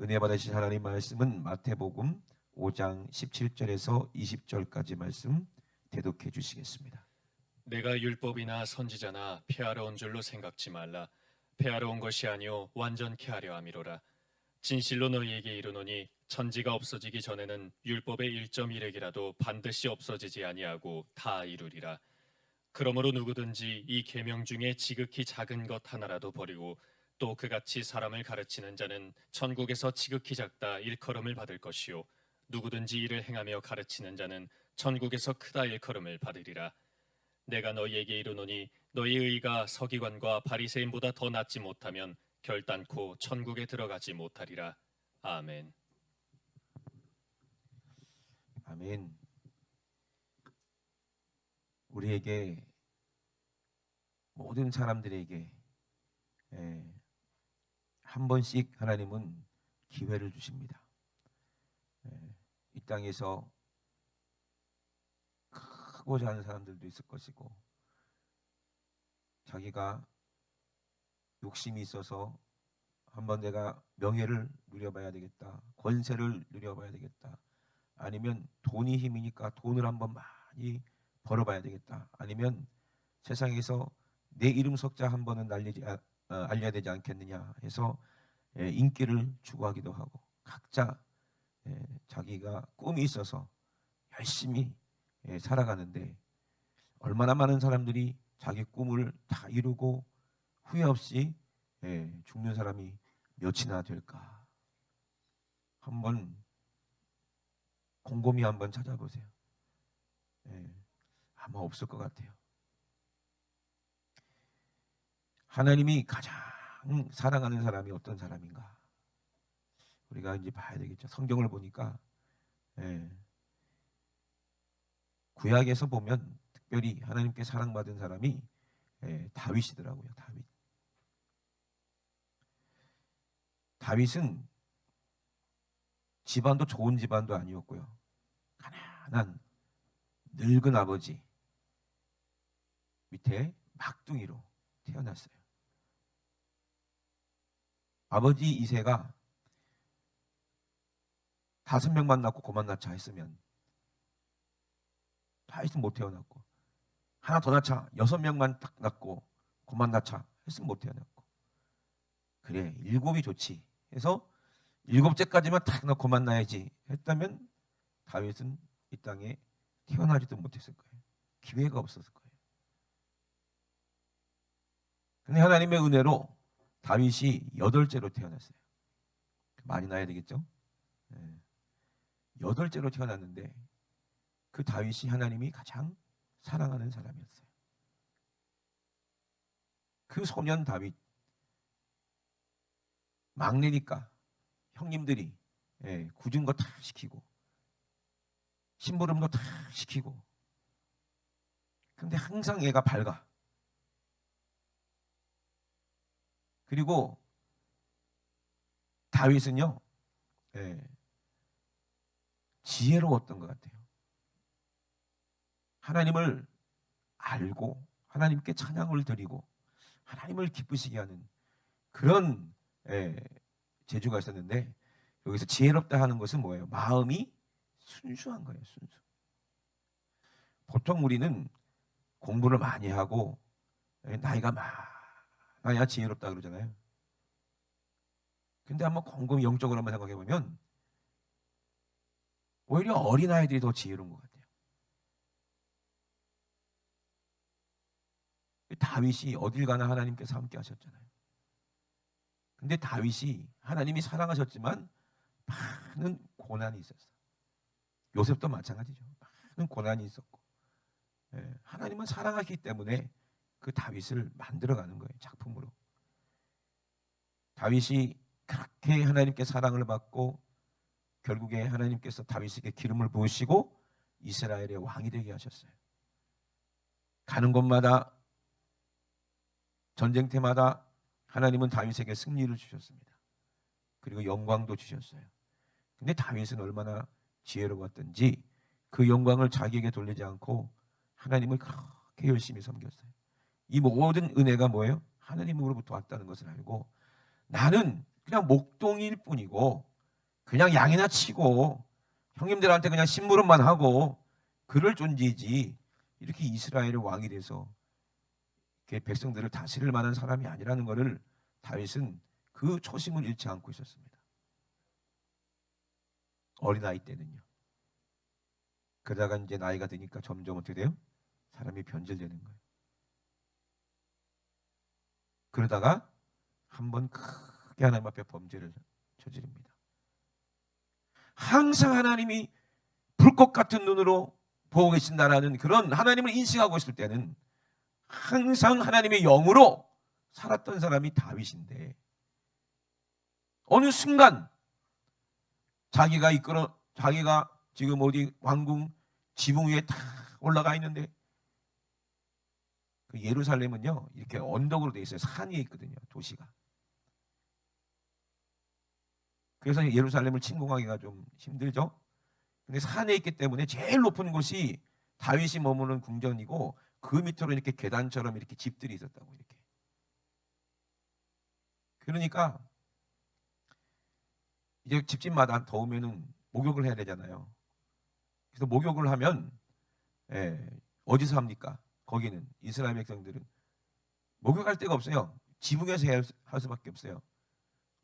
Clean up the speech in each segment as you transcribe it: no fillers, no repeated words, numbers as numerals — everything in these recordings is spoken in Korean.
은혜 받으신 하나님 말씀은 마태복음 5장 17절에서 20절까지 말씀 대독해 주시겠습니다. 내가 율법이나 선지자나 폐하러 온 줄로 생각지 말라. 폐하러 온 것이 아니요 완전케 하려 함이로라. 진실로 너희에게 이르노니 천지가 없어지기 전에는 율법의 1.1획이라도 반드시 없어지지 아니하고 다 이루리라. 그러므로 누구든지 이 계명 중에 지극히 작은 것 하나라도 버리고 또 그같이 사람을 가르치는 자는 천국에서 지극히 작다 일컬음을 받을 것이요 누구든지 이를 행하며 가르치는 자는 천국에서 크다 일컬음을 받으리라. 내가 너희에게 이르노니 너희 의가 서기관과 바리새인보다 더 낫지 못하면 결단코 천국에 들어가지 못하리라. 아멘. 아멘. 우리에게 모든 사람들에게 한 번씩 하나님은 기회를 주십니다. 이 땅에서 크고자 하는 사람들도 있을 것이고 자기가 욕심이 있어서 한번 내가 명예를 누려봐야 되겠다, 권세를 누려봐야 되겠다, 아니면 돈이 힘이니까 돈을 한번 많이 벌어봐야 되겠다, 아니면 세상에서 내 이름 석자 한 번은 알려야 되지 않겠느냐 해서 인기를 추구하기도 하고 각자 자기가 꿈이 있어서 열심히 살아가는데 얼마나 많은 사람들이 자기 꿈을 다 이루고 후회 없이 죽는 사람이 몇이나 될까? 한번 곰곰이 한번 찾아보세요. 아마 없을 것 같아요. 하나님이 가장 사랑하는 사람이 어떤 사람인가? 우리가 이제 봐야 되겠죠. 성경을 보니까 구약에서 보면 특별히 하나님께 사랑받은 사람이 다윗이더라고요. 다윗은 집안도 좋은 집안도 아니었고요. 가난한 늙은 아버지 밑에 막둥이로 태어났어요. 아버지 이새가 5명만 낳고 그만 낳자 했으면 다윗은 못 태어났고, 하나 더 낳자 6명만 딱 낳고 그만 낳자 했으면 못 태어났고, 그래 7이 좋지 해서 7째까지만 딱 낳고 그만 낳아야지 했다면 다윗은 이 땅에 태어나지도 못했을 거예요. 기회가 없었을 거예요. 근데 하나님의 은혜로 다윗이 8째로 태어났어요. 많이 낳아야 되겠죠? 8째로 태어났는데 그 다윗이 하나님이 가장 사랑하는 사람이었어요. 그 소년 다윗, 막내니까 형님들이 굳은 거 다 시키고 심부름도 다 시키고, 근데 항상 얘가 밝아. 그리고 다윗은요 지혜로웠던 것 같아요. 하나님을 알고 하나님께 찬양을 드리고 하나님을 기쁘시게 하는 그런 재주가 있었는데, 여기서 지혜롭다 하는 것은 뭐예요? 마음이 순수한 거예요. 순수. 보통 우리는 공부를 많이 하고 나이가 많아야 지혜롭다 그러잖아요. 근데 한번 곰곰이 영적으로 한번 생각해 보면 오히려 어린아이들이 더 지혜로운 것 같아요. 다윗이 어딜 가나 하나님께서 함께 하셨잖아요. 근데 다윗이 하나님이 사랑하셨지만 많은 고난이 있었어요. 요셉도 마찬가지죠. 많은 고난이 있었고, 하나님은 사랑하기 때문에 그 다윗을 만들어가는 거예요. 작품으로. 다윗이 그렇게 하나님께 사랑을 받고 결국에 하나님께서 다윗에게 기름을 부으시고 이스라엘의 왕이 되게 하셨어요. 가는 곳마다 전쟁터마다 하나님은 다윗에게 승리를 주셨습니다. 그리고 영광도 주셨어요. 근데 다윗은 얼마나 지혜로웠던지 그 영광을 자기에게 돌리지 않고 하나님을 그렇게 열심히 섬겼어요. 이 모든 은혜가 뭐예요? 하나님으로부터 왔다는 것을 알고 나는 그냥 목동일 뿐이고 그냥 양이나 치고 형님들한테 그냥 심부름만 하고 그럴 존재이지 이렇게 이스라엘의 왕이 돼서 이렇게 백성들을 다스릴 만한 사람이 아니라는 것을 다윗은 그 초심을 잃지 않고 있었습니다. 어린아이 때는요. 그러다가 이제 나이가 드니까 점점 어떻게 돼요? 사람이 변질되는 거예요. 그러다가 한번 크게 하나님 앞에 범죄를 저지릅니다. 항상 하나님이 불꽃 같은 눈으로 보고 계신다라는 그런 하나님을 인식하고 있을 때는 항상 하나님의 영으로 살았던 사람이 다윗인데 어느 순간 자기가 지금 어디 왕궁 지붕 위에 탁 올라가 있는데 그 예루살렘은요 이렇게 언덕으로 돼 있어요. 산 위에 있거든요. 도시가. 그래서 예루살렘을 침공하기가 좀 힘들죠. 근데 산에 있기 때문에 제일 높은 곳이 다윗이 머무는 궁전이고 그 밑으로 이렇게 계단처럼 이렇게 집들이 있었다고 이렇게. 그러니까 이제 집집마다 더우면은 목욕을 해야 되잖아요. 그래서 목욕을 하면 어디서 합니까? 거기는 이스라엘 백성들은 목욕할 데가 없어요. 지붕에서 할 수밖에 없어요.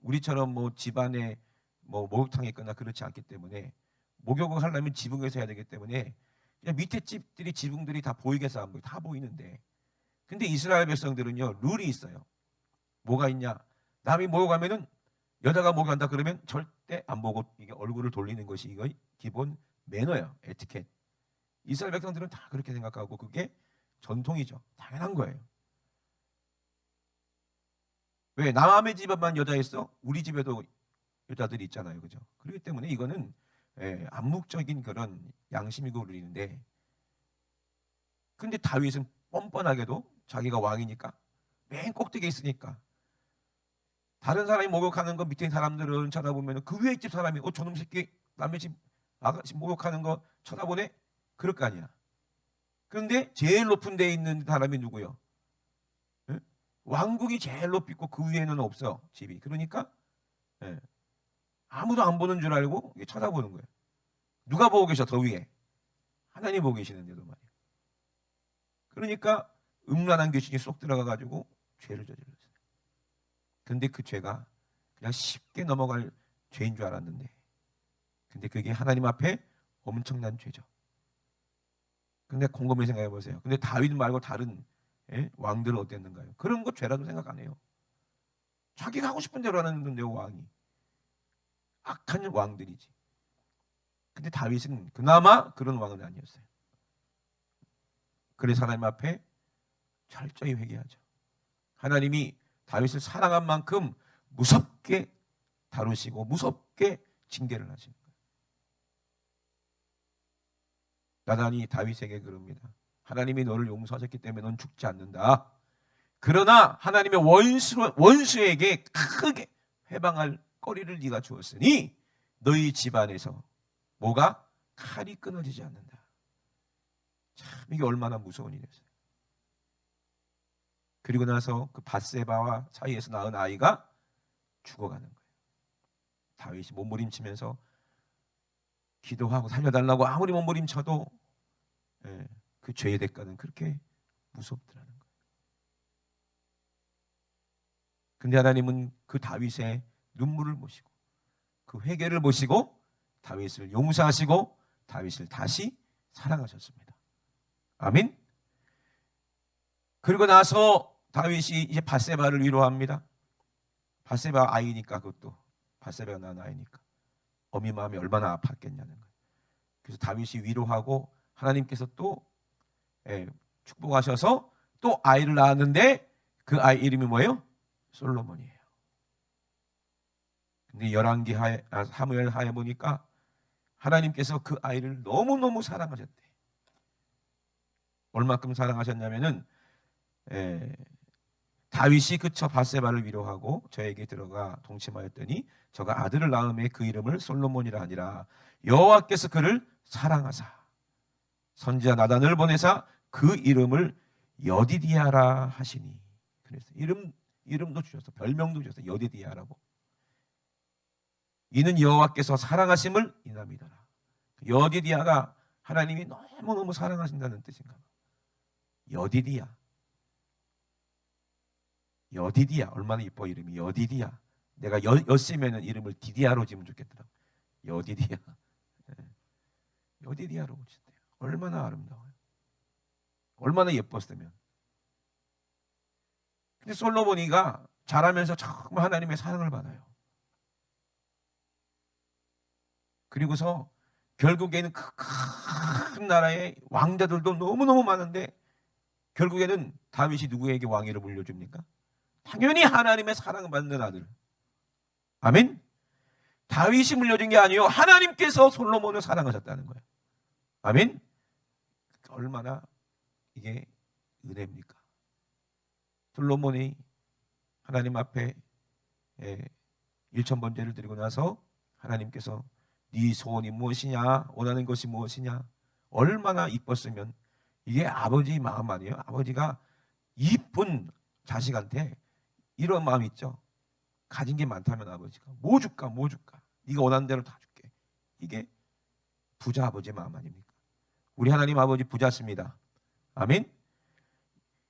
우리처럼 뭐 집안에 뭐 목욕탕이 있거나 그렇지 않기 때문에 목욕을 하려면 지붕에서 해야 되기 때문에 그냥 밑에 집들이 지붕들이 다 보이게 해서 안 보여. 다 보이는데 근데 이스라엘 백성들은요 룰이 있어요. 뭐가 있냐? 남이 목욕하면은 여자가 목욕한다 그러면 절대 안 보고 이게 얼굴을 돌리는 것이 이거 기본 매너예요. 에티켓. 이스라엘 백성들은 다 그렇게 생각하고 그게 전통이죠. 당연한 거예요. 왜? 남의 집에만 여자 있어? 우리 집에도 여자들이 있잖아요. 그죠? 그렇기 때문에 이거는 암묵적인 그런 양심이고 그러는데 근데 다윗은 뻔뻔하게도 자기가 왕이니까 맨 꼭대기에 있으니까 다른 사람이 목욕하는 거 밑에 사람들은 쳐다보면 그 위에 집 사람이 저놈 새끼 남의 집 아가씨 목욕하는 거 쳐다보네? 그럴 거 아니야. 그런데 제일 높은 데에 있는 사람이 누구요? 예? 왕궁이 제일 높이 있고 그 위에는 없어 집이. 그러니까 아무도 안 보는 줄 알고 쳐다보는 거예요. 누가 보고 계셔 더 위에? 하나님 보고 계시는데도 말이에요. 그러니까 음란한 귀신이 쏙 들어가가지고 죄를 저질렀어요. 근데 그 죄가 그냥 쉽게 넘어갈 죄인 줄 알았는데 근데 그게 하나님 앞에 엄청난 죄죠. 근데 곰곰이 생각해 보세요. 근데 다윗 말고 다른 왕들은 어땠는가요? 그런 거 죄라도 생각 안 해요. 자기가 하고 싶은 대로 하는 건데요, 왕이. 악한 왕들이지. 근데 다윗은 그나마 그런 왕은 아니었어요. 그래서 하나님 앞에 철저히 회개하죠. 하나님이 다윗을 사랑한 만큼 무섭게 다루시고 무섭게 징계를 하시는 거예요. 나단이 다윗에게 그럽니다. 하나님이 너를 용서하셨기 때문에 넌 죽지 않는다. 그러나 하나님의 원수에게 크게 해방할 거리를 네가 주었으니 너희 집안에서 뭐가? 칼이 끊어지지 않는다. 참 이게 얼마나 무서운 일이었어요. 그리고 나서 그 밧세바와 사이에서 낳은 아이가 죽어가는 거예요. 다윗이 몸부림치면서 기도하고 살려달라고 아무리 몸부림쳐도 그 죄의 대가는 그렇게 무섭더라는 거예요. 근데 하나님은 그 다윗의 눈물을 보시고 그 회개를 보시고 다윗을 용서하시고 다윗을 다시 사랑하셨습니다. 아멘. 그리고 나서 다윗이 이제 밧세바를 위로합니다. 밧세바 아이니까 그것도 밧세바가 낳은 아이니까 어미 마음이 얼마나 아팠겠냐는 거예요. 그래서 다윗이 위로하고 하나님께서 또 축복하셔서 또 아이를 낳았는데 그 아이 이름이 뭐예요? 솔로몬이에요. 근데 열왕기 사무엘 하에 보니까 하나님께서 그 아이를 너무너무 사랑하셨대. 얼마큼 사랑하셨냐면은 다윗이 그쳐 밧세바를 위로하고 저에게 들어가 동침하였더니 저가 아들을 낳음에 그 이름을 솔로몬이라 하니라. 여호와께서 그를 사랑하사 선지자 나단을 보내사 그 이름을 여디디아라 하시니. 그래서 이름도 주셨어. 별명도 주셨어. 여디디아라고. 이는 여호와께서 사랑하심을 인함이더라. 여디디아가 하나님이 너무너무 사랑하신다는 뜻인가 봐. 여디디아. 여디디아. 얼마나 이뻐 이름이. 여디디아. 내가 엿이면 이름을 디디아로 지으면 좋겠더라. 여디디아. 여디디아로 짓대요. 얼마나 아름다워요. 얼마나 예뻤으면. 근데 솔로몬이가 자라면서 정말 하나님의 사랑을 받아요. 그리고서 결국에는 그 큰 나라의 왕자들도 너무너무 많은데 결국에는 다윗이 누구에게 왕위를 물려줍니까? 당연히 하나님의 사랑받는 아들. 아멘? 다윗이 물려준 게 아니요. 하나님께서 솔로몬을 사랑하셨다는 거예요. 아멘? 얼마나 이게 은혜입니까? 솔로몬이 하나님 앞에 일천번제를 드리고 나서 하나님께서 네 소원이 무엇이냐, 원하는 것이 무엇이냐, 얼마나 이뻤으면. 이게 아버지 마음 아니에요? 아버지가 이쁜 자식한테 이런 마음 있죠. 가진 게 많다면 아버지가 뭐 줄까 뭐 줄까, 네가 원하는 대로 다 줄게. 이게 부자 아버지의 마음 아닙니까? 우리 하나님 아버지 부자십니다. 아멘.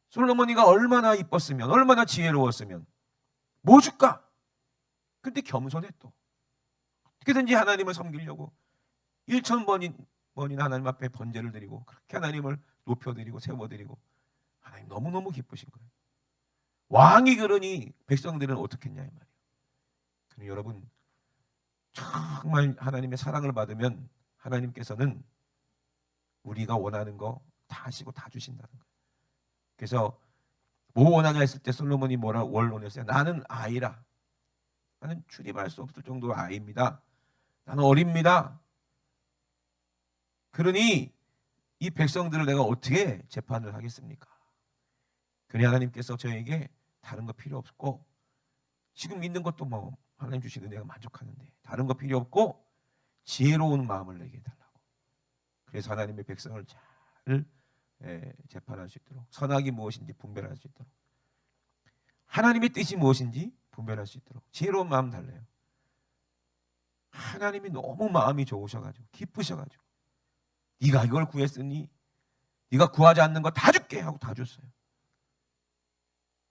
솔로몬이가 얼마나 이뻤으면, 얼마나 지혜로웠으면 뭐 줄까? 근데 겸손해. 또 어떻게든지 하나님을 섬기려고 1000번이나 하나님 앞에 번제를 드리고 그렇게 하나님을 높여드리고 세워드리고, 하나님 너무너무 기쁘신 거예요. 왕이 그러니 백성들은 어떻겠냐 이 말이에요. 그럼 여러분, 정말 하나님의 사랑을 받으면 하나님께서는 우리가 원하는 거 다 하시고 다 주신다는 거예요. 그래서 뭐 원하냐 했을 때 솔로몬이 뭐라 원론했어요? 나는 아이라. 나는 출입할 수 없을 정도의 아이입니다. 나는 어립니다. 그러니 이 백성들을 내가 어떻게 재판을 하겠습니까? 그러니 하나님께서 저에게 다른 거 필요 없고, 지금 있는 것도 뭐 하나님 주신 은혜가 만족하는데 다른 거 필요 없고 지혜로운 마음을 내게 해달라고. 그래서 하나님의 백성을 잘 재판할 수 있도록, 선악이 무엇인지 분별할 수 있도록, 하나님의 뜻이 무엇인지 분별할 수 있도록 지혜로운 마음 달래요. 하나님이 너무 마음이 좋으셔가지고 기쁘셔가지고 네가 이걸 구했으니 네가 구하지 않는 거 다 줄게 하고 다 줬어요.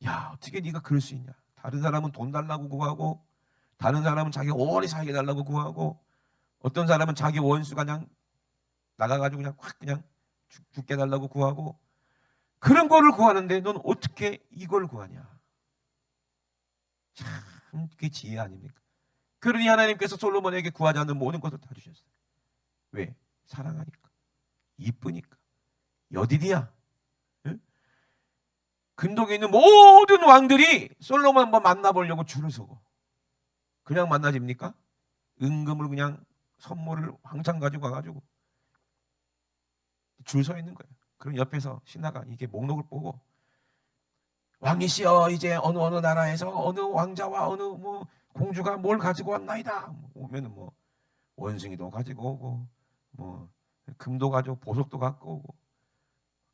야, 어떻게 네가 그럴 수 있냐. 다른 사람은 돈 달라고 구하고, 다른 사람은 자기 오래 살게 달라고 구하고, 어떤 사람은 자기 원수가 그냥 나가가지고 그냥 확 그냥 죽게 달라고 구하고, 그런 거를 구하는데 넌 어떻게 이걸 구하냐. 참 그게 지혜 아닙니까? 그러니 하나님께서 솔로몬에게 구하지 않는 모든 것을 다 주셨어요. 왜? 사랑하니까, 이쁘니까. 여디디야. 응? 근동에 있는 모든 왕들이 솔로몬 한번 만나보려고 줄을 서고, 그냥 만나집니까? 은금을 그냥 선물을 왕창 가지고 와가지고 줄 서 있는 거예요. 그럼 옆에서 신하가 이게 목록을 보고, 왕이시여, 이제 어느 나라에서 어느 왕자와 어느 뭐 공주가 뭘 가지고 왔나이다. 오면은 뭐 원숭이도 가지고 오고, 뭐 금도 가지고 보석도 갖고 오고,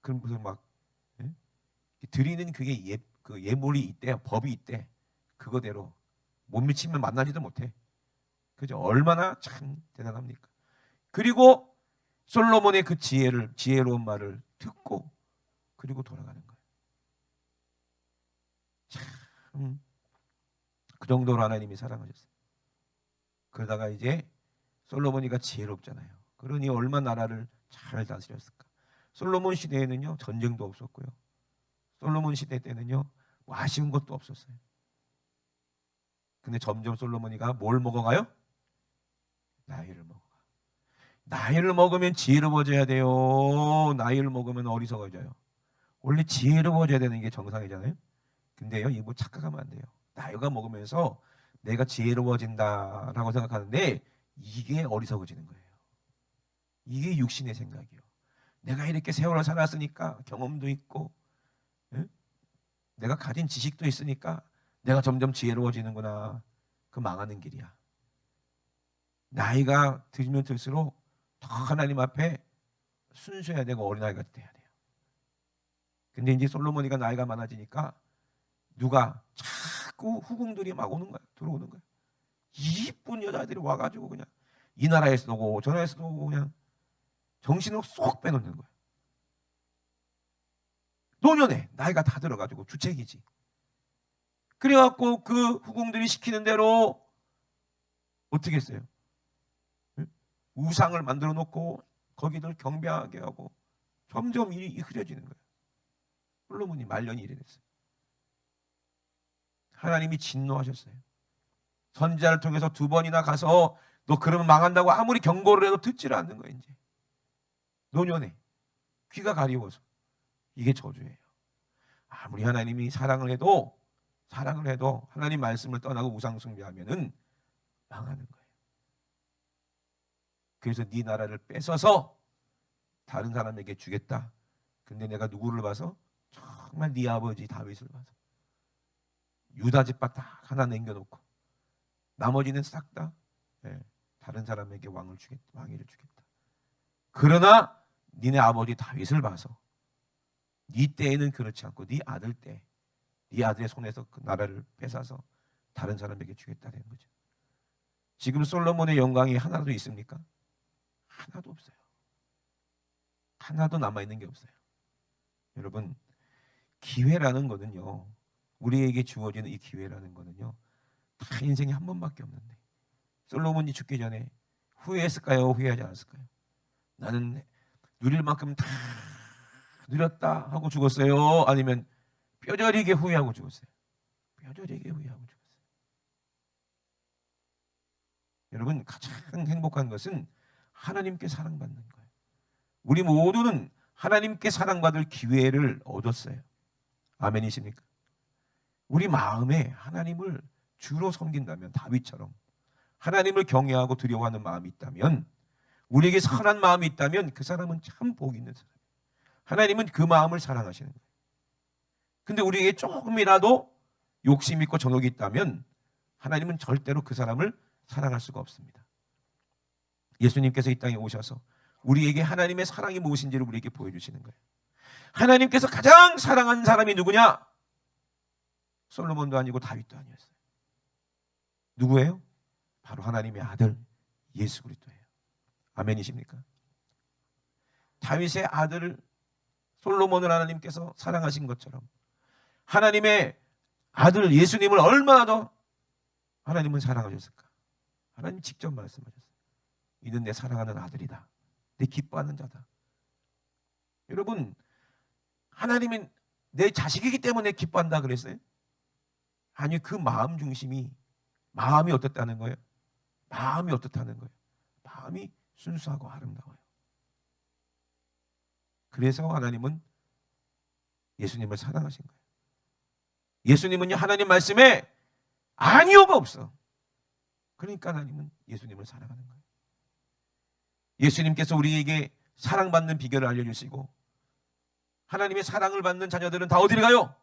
그럼 무슨 막 드리는 그게 그 예물이 있대요. 법이 있대. 그거대로 못 미치면 만나지도 못해. 그죠? 얼마나 참 대단합니까? 그리고 솔로몬의 그 지혜로운 말을 듣고 그리고 돌아가는 거예요. 참 그 정도로 하나님이 사랑하셨어요. 그러다가 이제 솔로몬이가 지혜롭잖아요. 그러니 얼마나 나라를 잘 다스렸을까. 솔로몬 시대에는요 전쟁도 없었고요. 솔로몬 시대 때는요 뭐 아쉬운 것도 없었어요. 근데 점점 솔로몬이가 뭘 먹어가요? 나이를 먹어가. 나이를 먹으면 지혜로워져야 돼요. 나이를 먹으면 어리석어져요. 원래 지혜로워져야 되는 게 정상이잖아요. 근데요, 이거 뭐 착각하면 안 돼요. 나이가 먹으면서 내가 지혜로워진다라고 생각하는데 이게 어리석어지는 거예요. 이게 육신의 생각이요. 내가 이렇게 세월을 살았으니까 경험도 있고, 응? 내가 가진 지식도 있으니까 내가 점점 지혜로워지는구나. 그 망하는 길이야. 나이가 들면 들수록 더 하나님 앞에 순수해야 되고 어린아이가 돼야 돼요. 근데 이제 솔로몬이가 나이가 많아지니까 누가 자꾸 후궁들이 막 오는 거야. 들어오는 거야. 이쁜 여자들이 와가지고 그냥 이 나라에서도 오고 저 나라에서도 오고 그냥 정신을 쏙 빼놓는 거예요. 노년에 나이가 다 들어가지고 주책이지. 그래갖고 그 후궁들이 시키는 대로 어떻게 했어요? 우상을 만들어 놓고 거기들 경배하게 하고 점점 일이 흐려지는 거예요. 솔로몬이 말년이 이래 됐어요. 하나님이 진노하셨어요. 선지자를 통해서 2번이나 가서 너 그러면 망한다고 아무리 경고를 해도 듣지를 않는 거예요. 이제 노년에 귀가 가리워서. 이게 저주예요. 아무리 하나님이 사랑을 해도 하나님 말씀을 떠나고 우상 숭배하면은 망하는 거예요. 그래서 네 나라를 뺏어서 다른 사람에게 주겠다. 근데 내가 누구를 봐서? 정말 네 아버지 다윗을 봐서 유다 집밭 다 하나 남겨놓고 나머지는 싹 다 다른 사람에게 왕위를 주겠다. 그러나 니네 아버지 다윗을 봐서 네 때에는 그렇지 않고 네 아들 때, 네 아들의 손에서 그 나라를 뺏어서 다른 사람에게 주겠다는 거죠. 지금 솔로몬의 영광이 하나도 있습니까? 하나도 없어요. 하나도 남아있는 게 없어요. 여러분, 기회라는 거는요, 우리에게 주어지는 이 기회라는 거는요, 다 인생에 한 번밖에 없는데, 솔로몬이 죽기 전에 후회했을까요? 후회하지 않았을까요? 나는 누릴 만큼 다 누렸다 하고 죽었어요? 아니면 뼈저리게 후회하고 죽었어요? 뼈저리게 후회하고 죽었어요. 여러분, 가장 행복한 것은 하나님께 사랑받는 거예요. 우리 모두는 하나님께 사랑받을 기회를 얻었어요. 아멘이십니까? 우리 마음에 하나님을 주로 섬긴다면, 다윗처럼 하나님을 경외하고 두려워하는 마음이 있다면, 우리에게 선한 마음이 있다면 그 사람은 참 복 있는 사람이에요. 하나님은 그 마음을 사랑하시는 거예요. 근데 우리에게 조금이라도 욕심 있고 정욕이 있다면 하나님은 절대로 그 사람을 사랑할 수가 없습니다. 예수님께서 이 땅에 오셔서 우리에게 하나님의 사랑이 무엇인지를 우리에게 보여주시는 거예요. 하나님께서 가장 사랑하는 사람이 누구냐? 솔로몬도 아니고 다윗도 아니었어요. 누구예요? 바로 하나님의 아들 예수 그리스도예요. 아멘이십니까? 다윗의 아들을 솔로몬을 하나님께서 사랑하신 것처럼 하나님의 아들 예수님을 얼마나 더 하나님은 사랑하셨을까? 하나님 직접 말씀하셨어요. 이는 내 사랑하는 아들이다. 내 기뻐하는 자다. 여러분, 하나님은 내 자식이기 때문에 기뻐한다 그랬어요? 아니, 그 마음 중심이, 마음이 어떻다는 거예요? 마음이 어떻다는 거예요? 마음이 순수하고 아름다워요. 그래서 하나님은 예수님을 사랑하신 거예요. 예수님은요, 하나님 말씀에 아니오가 없어. 그러니까 하나님은 예수님을 사랑하는 거예요. 예수님께서 우리에게 사랑받는 비결을 알려주시고, 하나님의 사랑을 받는 자녀들은 다 어디를 가요?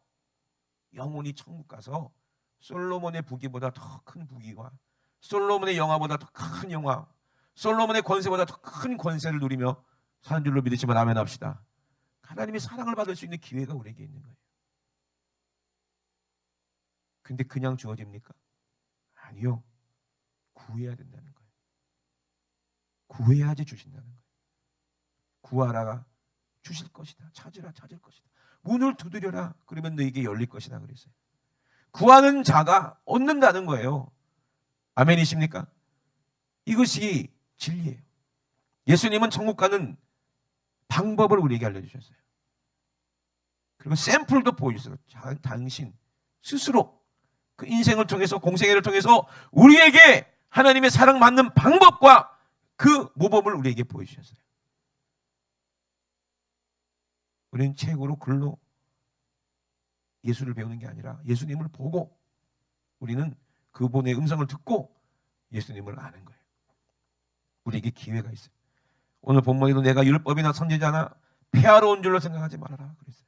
영원히 천국 가서 솔로몬의 부귀보다 더 큰 부귀와 솔로몬의 영화보다 더 큰 영화, 솔로몬의 권세보다 더 큰 권세를 누리며 사는 줄로 믿으시면 아멘 합시다. 하나님의 사랑을 받을 수 있는 기회가 우리에게 있는 거예요. 근데 그냥 주어집니까? 아니요. 구해야 된다는 거예요. 구해야지 주신다는 거예요. 구하라가 주실 것이다. 찾으라 찾을 것이다. 문을 두드려라. 그러면 너에게 열릴 것이다 그랬어요. 구하는 자가 얻는다는 거예요. 아멘이십니까? 이것이 진리예요. 예수님은 천국 가는 방법을 우리에게 알려주셨어요. 그리고 샘플도 보여주셨어요. 당신 스스로 그 인생을 통해서, 공생애를 통해서 우리에게 하나님의 사랑받는 방법과 그 모범을 우리에게 보여주셨어요. 우리는 책으로 글로 예수를 배우는 게 아니라 예수님을 보고 우리는 그분의 음성을 듣고 예수님을 아는 거예요. 우리에게 기회가 있어요. 오늘 본문에도 내가 율법이나 선지자나 폐하러 온 줄로 생각하지 말아라 그랬어요.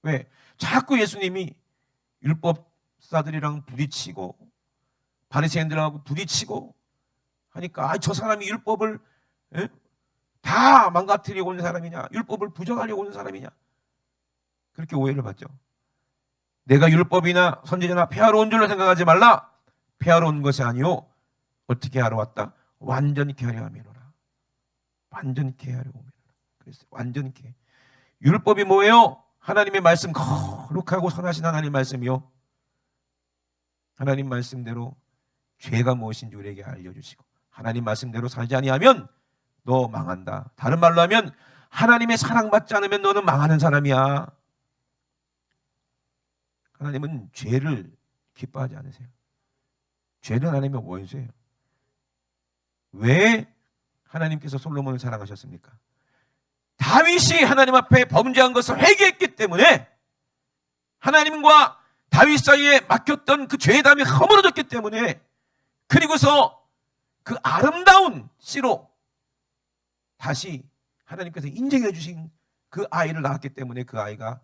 왜? 자꾸 예수님이 율법사들이랑 부딪히고 바리새인들하고 부딪히고 하니까 저 사람이 율법을 다 망가뜨리고 온 사람이냐, 율법을 부정하려고 온 사람이냐, 그렇게 오해를 받죠. 내가 율법이나 선지자나 폐하러 온 줄로 생각하지 말라. 폐하러 온 것이 아니요 어떻게 하러 왔다? 완전케 하려 함이로라. 완전케 하려 함이로라. 그래서 완전케. 율법이 뭐예요? 하나님의 말씀, 거룩하고 선하신 하나님 말씀이요. 하나님 말씀대로 죄가 무엇인지 우리에게 알려주시고 하나님 말씀대로 살지 아니하면 너 망한다. 다른 말로 하면 하나님의 사랑받지 않으면 너는 망하는 사람이야. 하나님은 죄를 기뻐하지 않으세요. 죄는 하나님의 원수예요. 왜 하나님께서 솔로몬을 사랑하셨습니까? 다윗이 하나님 앞에 범죄한 것을 회개했기 때문에 하나님과 다윗 사이에 막혔던 그 죄의 담이 허물어졌기 때문에 그리고서 그 아름다운 씨로 다시 하나님께서 인정해 주신 그 아이를 낳았기 때문에 그 아이가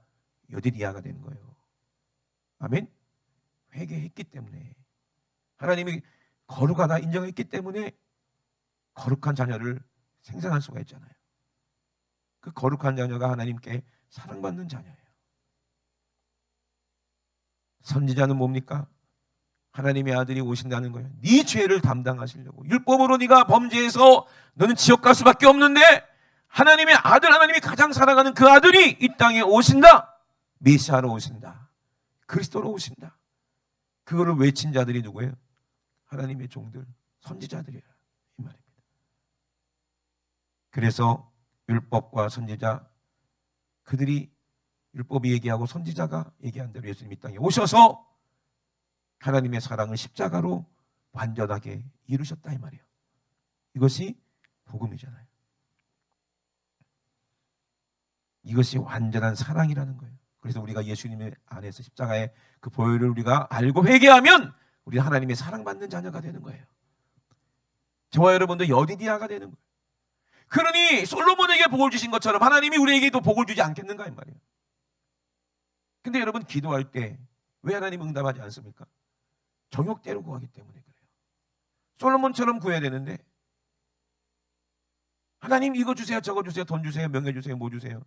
여디디아가 된 거예요. 아멘. 회개했기 때문에 하나님이 거룩하다 인정했기 때문에 거룩한 자녀를 생산할 수가 있잖아요. 그 거룩한 자녀가 하나님께 사랑받는 자녀예요. 선지자는 뭡니까? 하나님의 아들이 오신다는 거예요. 네 죄를 담당하시려고. 율법으로 네가 범죄해서 너는 지옥 갈 수밖에 없는데 하나님의 아들, 하나님이 가장 사랑하는 그 아들이 이 땅에 오신다. 메시아로 오신다. 그리스도로 오신다. 그거를 외친 자들이 누구예요? 하나님의 종들, 선지자들이에요. 이 말입니다. 그래서 율법과 선지자, 그들이 율법이 얘기하고 선지자가 얘기한 대로 예수님이 이 땅에 오셔서 하나님의 사랑을 십자가로 완전하게 이루셨다 이 말이에요. 이것이 복음이잖아요. 이것이 완전한 사랑이라는 거예요. 그래서 우리가 예수님의 안에서 십자가의 그 보혈을 우리가 알고 회개하면 우리 하나님의 사랑받는 자녀가 되는 거예요. 저와 여러분도 여디디아가 되는 거예요. 그러니 솔로몬에게 복을 주신 것처럼 하나님이 우리에게도 복을 주지 않겠는가 이 말이에요. 근데 여러분 기도할 때 왜 하나님 응답하지 않습니까? 정욕대로 구하기 때문에 그래요. 솔로몬처럼 구해야 되는데 하나님 이거 주세요, 저거 주세요, 돈 주세요, 명예 주세요, 뭐 주세요.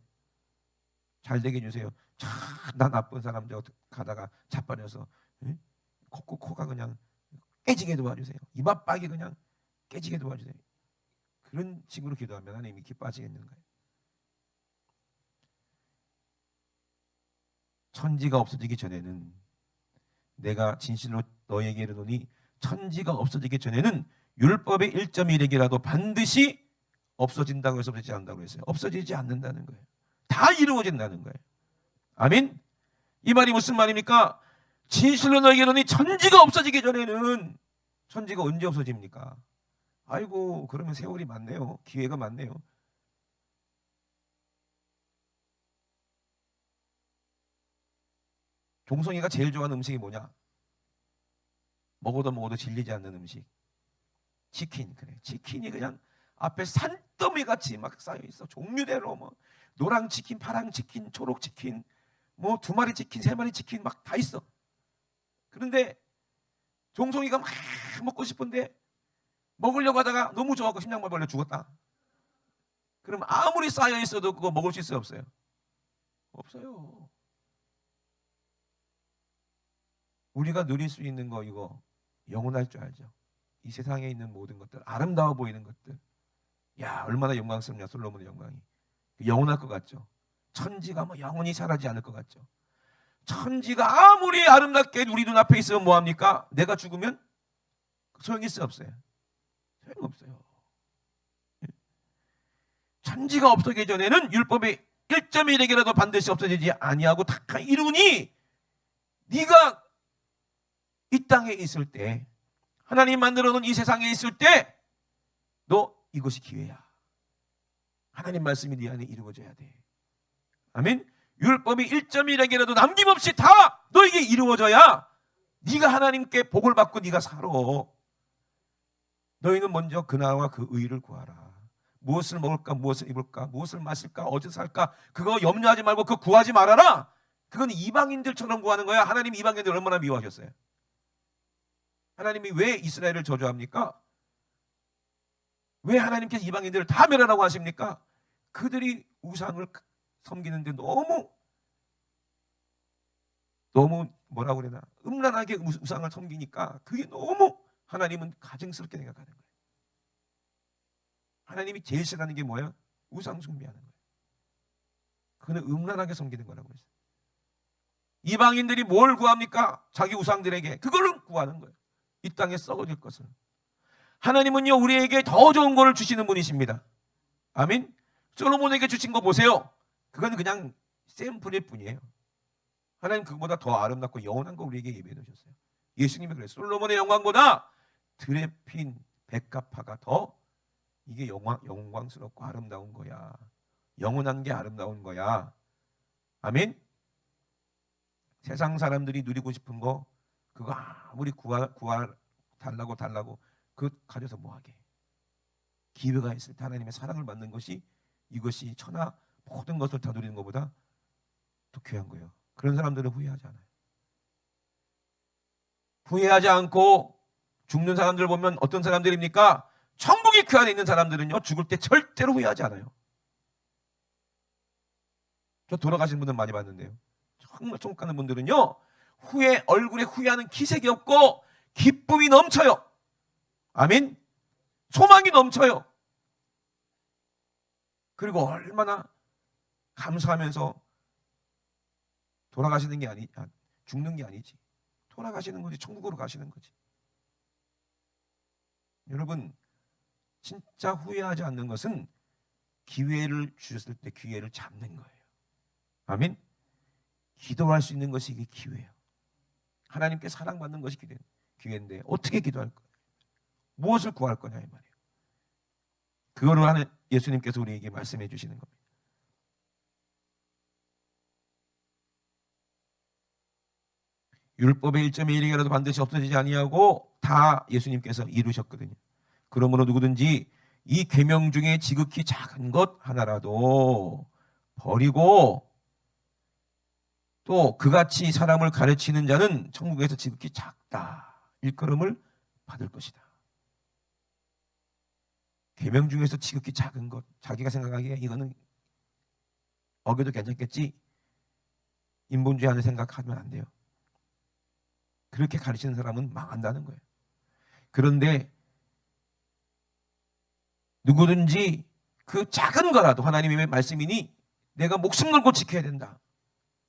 잘 되게 해주세요. 참 나 나쁜 사람 가다가 자빠져서 코가 그냥 깨지게 도와주세요. 이맛박이 그냥 깨지게 도와주세요. 그런 식으로 기도하면 하나님이 기뻐하시겠는가요? 천지가 없어지기 전에는 내가 진실로 너에게 이르노니 천지가 없어지기 전에는 율법의 1.1액이라도 반드시 없어진다고 해서 없어지지 않는다고 했어요. 없어지지 않는다는 거예요. 다 이루어진다는 거예요. 아멘? 이 말이 무슨 말입니까? 진실로 너에게 이르노니 천지가 없어지기 전에는 천지가 언제 없어집니까? 아이고 그러면 세월이 많네요. 기회가 많네요. 종성이가 제일 좋아하는 음식이 뭐냐? 먹어도 질리지 않는 음식. 치킨. 그래. 치킨이 그냥 앞에 산더미 같이 막 쌓여 있어. 종류대로 뭐 노랑 치킨, 파랑 치킨, 초록 치킨, 뭐 2마리 치킨, 3마리 치킨 막 다 있어. 그런데 종성이가 막 먹고 싶은데 먹으려고 하다가 너무 좋아하고 심장마비로 죽었다. 그럼 아무리 쌓여 있어도 그거 먹을 수 있어요, 없어요? 없어요. 우리가 누릴 수 있는 거 이거 영원할 줄 알죠? 이 세상에 있는 모든 것들, 아름다워 보이는 것들. 야, 얼마나 영광스럽냐, 솔로몬의 영광이. 영원할 것 같죠? 천지가 뭐 영원히 사라지지 않을 것 같죠? 천지가 아무리 아름답게 우리 눈앞에 있으면 뭐합니까? 내가 죽으면 소용이 있어요, 없어요? 소용없어요. 천지가 없어지기 전에는 율법의 1.1액이라도 반드시 없어지지 아니하고 다 이루니 네가 이 땅에 있을 때 하나님 만들어 놓은 이 세상에 있을 때 너 이것이 기회야. 하나님 말씀이 네 안에 이루어져야 돼. 아멘. 율법이 1.1액이라도 남김없이 다 너에게 이루어져야 네가 하나님께 복을 받고 네가 살아. 너희는 먼저 그나와 그 의를 구하라. 무엇을 먹을까, 무엇을 입을까, 무엇을 마실까, 어디서 살까, 그거 염려하지 말고 그거 구하지 말아라. 그건 이방인들처럼 구하는 거야. 하나님 이방인들 얼마나 미워하셨어요? 하나님이 왜 이스라엘을 저주합니까? 왜 하나님께서 이방인들을 다 멸하라고 하십니까? 그들이 우상을 섬기는데 너무 너무 뭐라고 그러나 음란하게 우상을 섬기니까 그게 너무 하나님은 가증스럽게 생각하는 거예요. 하나님이 제일 싫어하는 게 뭐예요? 우상 숭배하는 거예요. 그는 음란하게 섬기는 거라고 그랬어요. 이방인들이 뭘 구합니까? 자기 우상들에게 그거를 구하는 거예요. 이 땅에 썩어질 것을. 하나님은요 우리에게 더 좋은 것을 주시는 분이십니다. 아멘. 솔로몬에게 주신 거 보세요. 그건 그냥 샘플일 뿐이에요. 하나님 그거보다 더 아름답고 영원한 거 우리에게 예배해 주셨어요. 예수님이 그랬어요. 솔로몬의 영광보다 들에 핀 백합화가 더 이게 영광스럽고 아름다운 거야. 영원한 게 아름다운 거야. 아멘. 세상 사람들이 누리고 싶은 거 그거 아무리 달라고 그거 가져서 뭐하게. 기회가 있을 때 하나님의 사랑을 받는 것이 이것이 천하 모든 것을 다 누리는 것보다 더 귀한 거예요. 그런 사람들은 후회하지 않아요. 후회하지 않고 죽는 사람들 보면 어떤 사람들입니까? 천국이 그 안에 있는 사람들은요 죽을 때 절대로 후회하지 않아요. 저 돌아가신 분들 많이 봤는데요. 정말 천국 가는 분들은요 얼굴에 후회하는 기색이 없고 기쁨이 넘쳐요. 아멘. 소망이 넘쳐요. 그리고 얼마나 감사하면서 돌아가시는 게 죽는 게 아니지. 돌아가시는 거지. 천국으로 가시는 거지. 여러분 진짜 후회하지 않는 것은 기회를 주셨을 때 기회를 잡는 거예요. 아멘. 기도할 수 있는 것이 이게 기회예요. 하나님께 사랑받는 것이 기회인데 어떻게 기도할 거예요? 무엇을 구할 거냐 이 말이에요. 그거를 하는 예수님께서 우리에게 말씀해 주시는 겁니다. 율법의 1점의 1이라도 반드시 없어지지 아니하고 다 예수님께서 이루셨거든요. 그러므로 누구든지 이 계명 중에 지극히 작은 것 하나라도 버리고 또 그같이 사람을 가르치는 자는 천국에서 지극히 작다 일컬음을 받을 것이다. 계명 중에서 지극히 작은 것, 자기가 생각하기에 이거는 어겨도 괜찮겠지, 인본주의 하는 생각하면 안 돼요. 그렇게 가르치는 사람은 망한다는 거예요. 그런데 누구든지 그 작은 거라도 하나님의 말씀이니 내가 목숨 걸고 지켜야 된다.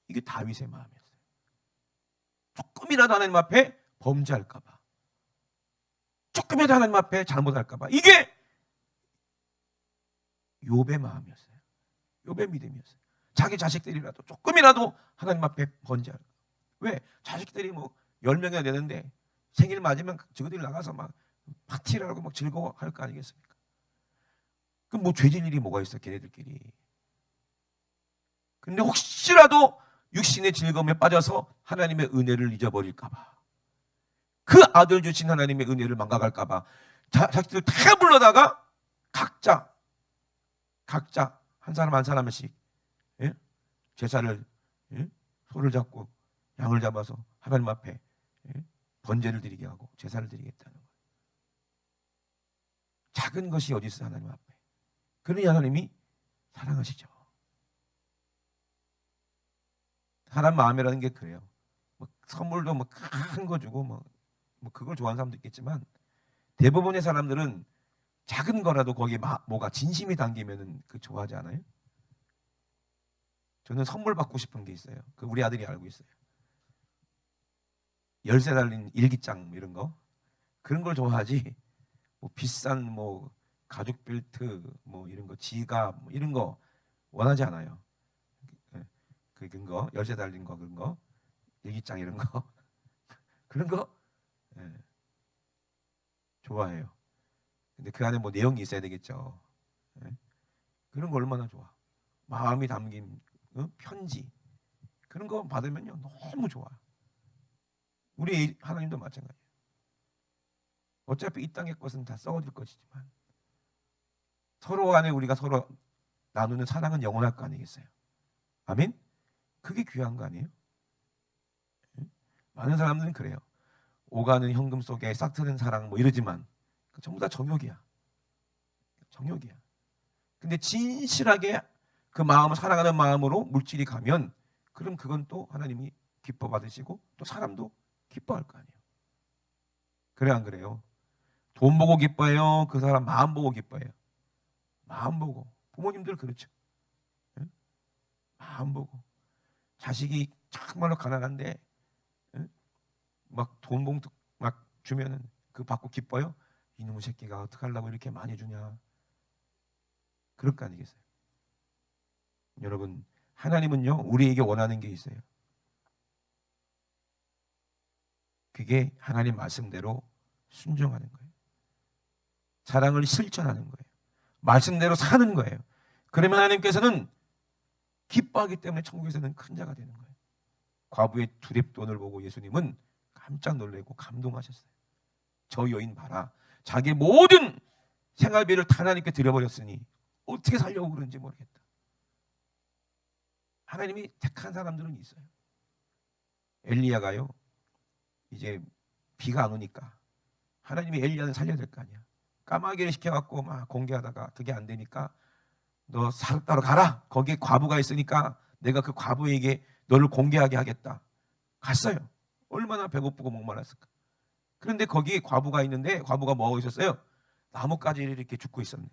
이게 다윗의 마음이었어요. 조금이라도 하나님 앞에 범죄할까 봐, 조금이라도 하나님 앞에 잘못할까 봐, 이게 욥의 마음이었어요. 욥의 믿음이었어요. 자기 자식들이라도 조금이라도 하나님 앞에 번제할까. 왜? 자식들이 뭐 10명이나 되는데 생일 맞으면 저들이 나가서 막 파티를 하고 막 즐거워할 거 아니겠습니까? 그럼 뭐 죄질 일이 뭐가 있어 걔네들끼리. 근데 혹시라도 육신의 즐거움에 빠져서 하나님의 은혜를 잊어버릴까 봐, 그 아들 주신 하나님의 은혜를 망각할까 봐 자식들 다 불러다가 각자 한 사람 한 사람씩 제사를 소를 잡고 양을 잡아서 하나님 앞에 번제를 드리게 하고 제사를 드리겠다는 거예요. 작은 것이 어디 있어 하나님 앞에. 그러니 하나님이 사랑하시죠. 사람 마음이라는 게 그래요. 뭐 선물도 뭐 큰 거 주고 뭐 그걸 좋아하는 사람도 있겠지만 대부분의 사람들은 작은 거라도 거기에 뭐가 진심이 담기면은 그 좋아하지 않아요? 저는 선물 받고 싶은 게 있어요. 그 우리 아들이 알고 있어요. 열쇠 달린 일기장 뭐 이런 거, 그런 걸 좋아하지. 뭐 비싼 뭐 가죽 벨트 뭐 이런 거, 지갑 뭐 이런 거 원하지 않아요. 그런 거, 열쇠 달린 거, 그런 거, 일기장 이런 거 그런 거 좋아해요. 근데 그 안에 뭐 내용이 있어야 되겠죠. 그런 거 얼마나 좋아. 마음이 담긴 편지 그런 거 받으면요 너무 좋아. 우리 하나님도 마찬가지예요. 어차피 이 땅의 것은 다 썩어질 것이지만 서로 간에 우리가 서로 나누는 사랑은 영원할 거 아니겠어요? 아멘? 그게 귀한 거 아니에요? 많은 사람들은 그래요. 오가는 현금 속에 싹트는 사랑 뭐 이러지만 전부 다 정욕이야. 정욕이야. 근데 진실하게 그 마음을 사랑하는 마음으로 물질이 가면 그럼 그건 또 하나님이 기뻐 받으시고 또 사람도 기뻐할 거 아니에요. 그래 안 그래요? 돈 보고 기뻐해요? 그 사람 마음 보고 기뻐해요? 마음 보고. 부모님들 그렇죠. 응? 마음 보고. 자식이 정말로 가난한데 응? 막 돈 봉투 막 주면은 그 받고 기뻐요? 이놈의 새끼가 어떻게 하려고 이렇게 많이 주냐. 그럴 거 아니겠어요? 여러분, 하나님은요 우리에게 원하는 게 있어요. 그게 하나님 말씀대로 순종하는 거예요. 사랑을 실천하는 거예요. 말씀대로 사는 거예요. 그러면 하나님께서는 기뻐하기 때문에 천국에서는 큰 자가 되는 거예요. 과부의 두렙돈을 보고 예수님은 깜짝 놀라고 감동하셨어요. 저 여인 봐라. 자기 모든 생활비를 다 하나님께 드려버렸으니 어떻게 살려고 그러는지 모르겠다. 하나님이 택한 사람들은 있어요. 엘리야가요. 이제 비가 안 오니까 하나님이 엘리야는 살려야 될 거 아니야. 까마귀를 시켜갖고 막 공개하다가 그게 안 되니까 너 사렙다로 가라. 거기에 과부가 있으니까 내가 그 과부에게 너를 공개하게 하겠다. 갔어요. 얼마나 배고프고 목말랐을까. 그런데 거기에 과부가 있는데 과부가 뭐하고 있었어요? 나뭇가지를 이렇게 줍고 있었네.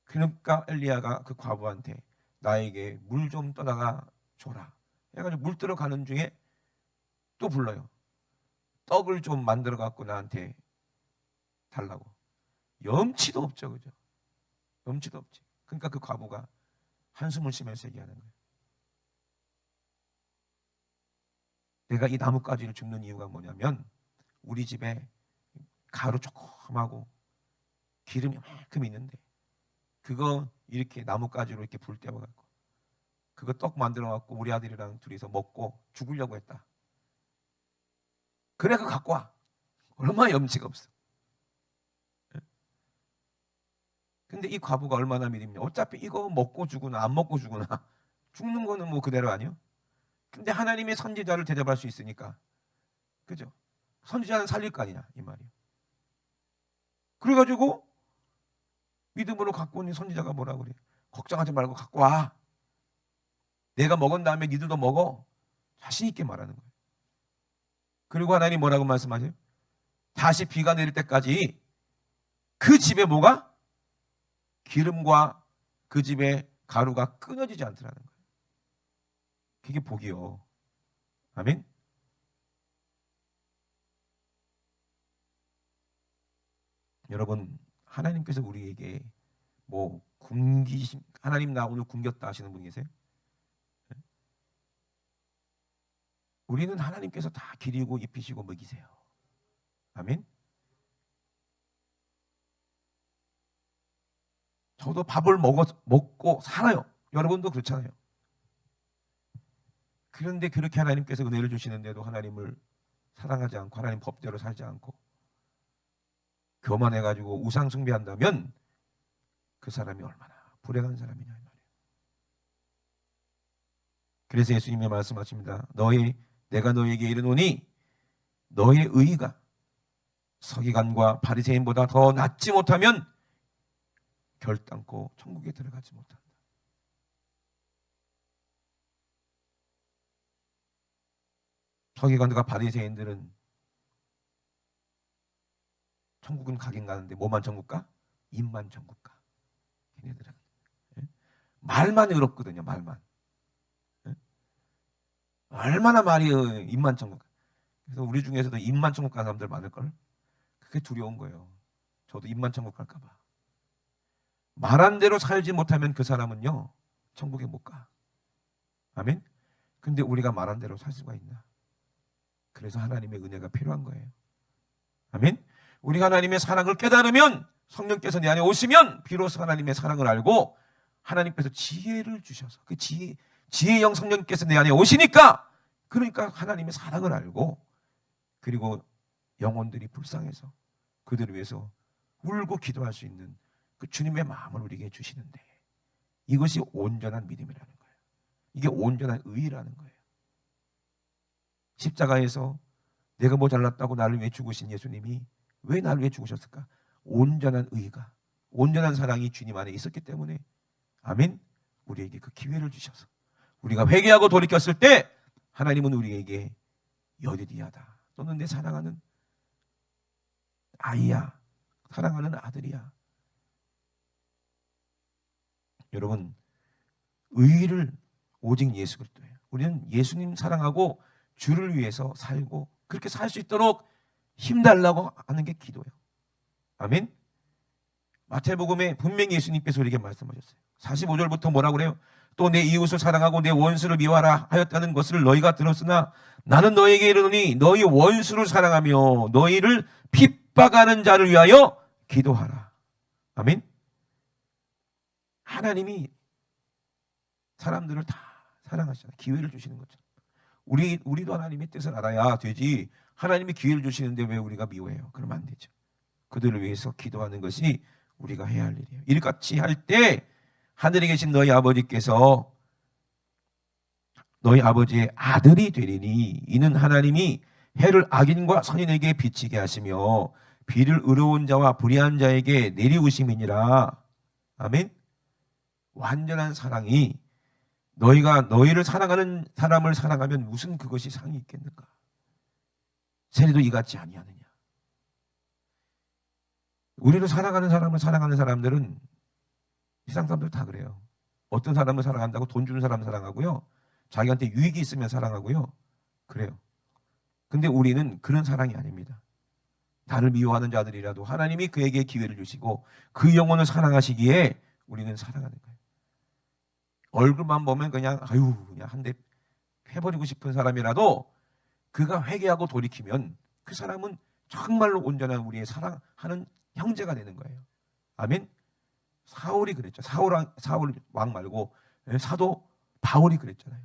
그러니까 엘리야가 그 과부한테 나에게 물 좀 떠다가 줘라. 해가지고 물 뜨러 가는 중에 또 불러요. 떡을 좀 만들어 갖고 나한테 달라고. 염치도 없죠, 그죠? 염치도 없지. 그러니까 그 과부가 한숨을 쉬면서 얘기하는 거예요. 내가 이 나뭇가지를 줍는 이유가 뭐냐면 우리 집에 가루 조금하고 기름이 만큼 있는데 그거 이렇게 나뭇가지로 이렇게 불 떼어갖고 그거 떡 만들어갖고 우리 아들이랑 둘이서 먹고 죽으려고 했다. 그래 그거 갖고 와. 얼마나 염치가 없어. 근데 이 과부가 얼마나 믿음이냐. 어차피 이거 먹고 죽으나 안 먹고 죽으나 죽는 거는 뭐 그대로 아니요. 근데 하나님의 선지자를 대접할 수 있으니까 그죠? 선지자는 살릴 거 아니냐 이 말이에요. 그래가지고 믿음으로 갖고 온 선지자가 뭐라 그래? 걱정하지 말고 갖고 와. 내가 먹은 다음에 니들도 먹어. 자신 있게 말하는 거예요. 그리고 하나님 뭐라고 말씀하세요? 다시 비가 내릴 때까지 그 집에 뭐가? 기름과 그 집에 가루가 끊어지지 않더라는 거예요. 그게 복이요. 아멘. 여러분, 하나님께서 우리에게 뭐 굶기심, 하나님 나 오늘 굶겼다 하시는 분 계세요? 우리는 하나님께서 다 기리고 입히시고 먹이세요. 아멘. 저도 밥을 먹고 살아요. 여러분도 그렇잖아요. 그런데 그렇게 하나님께서 은혜를 주시는데도 하나님을 사랑하지 않고 하나님 법대로 살지 않고 교만해가지고 우상 숭배한다면 그 사람이 얼마나 불행한 사람이냐 이 말이에요. 그래서 예수님이 말씀하십니다. 내가 너에게 이르노니 너의 의가 서기관과 바리새인보다 더 낫지 못하면 결단코 천국에 들어가지 못한다. 서기관과 바리새인들은 천국은 가긴 가는데 뭐만 천국 가? 입만 천국 가. 걔네들은 말만 의롭거든요. 말만. 얼마나 말이 입만 천국 가. 그래서 우리 중에서도 입만 천국 가는 사람들 많을걸. 그게 두려운 거예요. 저도 입만 천국 갈까 봐. 말한 대로 살지 못하면 그 사람은요 천국에 못 가. 아멘. 근데 우리가 말한 대로 살 수가 있나? 그래서 하나님의 은혜가 필요한 거예요. 아멘. 우리가 하나님의 사랑을 깨달으면 성령께서 내 안에 오시면 비로소 하나님의 사랑을 알고 하나님께서 지혜를 주셔서 그 지혜형 성령께서 내 안에 오시니까 그러니까 하나님의 사랑을 알고 그리고 영혼들이 불쌍해서 그들을 위해서 울고 기도할 수 있는 그 주님의 마음을 우리에게 주시는데 이것이 온전한 믿음이라는 거예요. 이게 온전한 의라는 거예요. 십자가에서 내가 뭐 잘났다고 나를 위해 죽으신 예수님이 왜 나를 위해 죽으셨을까? 온전한 의가, 온전한 사랑이 주님 안에 있었기 때문에 아멘. 우리에게 그 기회를 주셔서 우리가 회개하고 돌이켰을 때 하나님은 우리에게 여디디아다, 또는 내 사랑하는 아이야, 사랑하는 아들이야. 여러분, 의를 오직 예수 그리스도예요. 우리는 예수님 사랑하고 주를 위해서 살고 그렇게 살 수 있도록 힘달라고 하는 게 기도예요. 아멘. 마태복음에 분명히 예수님께서 우리에게 말씀하셨어요. 45절부터 뭐라고 그래요? 또 내 이웃을 사랑하고 내 원수를 미워하라 하였다는 것을 너희가 들었으나 나는 너희에게 이르노니 너희 원수를 사랑하며 너희를 핍박하는 자를 위하여 기도하라. 아멘. 하나님이 사람들을 다 사랑하시잖아요. 기회를 주시는 것처럼. 우리도 하나님의 뜻을 알아야 되지. 하나님이 기회를 주시는데 왜 우리가 미워해요? 그러면 안 되죠. 그들을 위해서 기도하는 것이 우리가 해야 할 일이에요. 이같이 할 때 하늘에 계신 너희 아버지께서 너희 아버지의 아들이 되리니 이는 하나님이 해를 악인과 선인에게 비치게 하시며 비를 의로운 자와 불의한 자에게 내리우심이니라. 아멘. 완전한 사랑이 너희가 너희를 사랑하는 사람을 사랑하면 무슨 그것이 상이 있겠는가? 세리도 이같이 아니하느냐? 우리를 사랑하는 사람을 사랑하는 사람들은 세상 사람들 다 그래요. 어떤 사람을 사랑한다고 돈 주는 사람을 사랑하고요. 자기한테 유익이 있으면 사랑하고요. 그래요. 근데 우리는 그런 사랑이 아닙니다. 나를 미워하는 자들이라도 하나님이 그에게 기회를 주시고 그 영혼을 사랑하시기에 우리는 사랑하는 거예요. 얼굴만 보면 그냥 그냥 한 대 패버리고 싶은 사람이라도 그가 회개하고 돌이키면 그 사람은 정말로 온전한 우리의 사랑하는 형제가 되는 거예요. 아멘. 사울이 그랬죠. 사울 왕 말고 사도 바울이 그랬잖아요.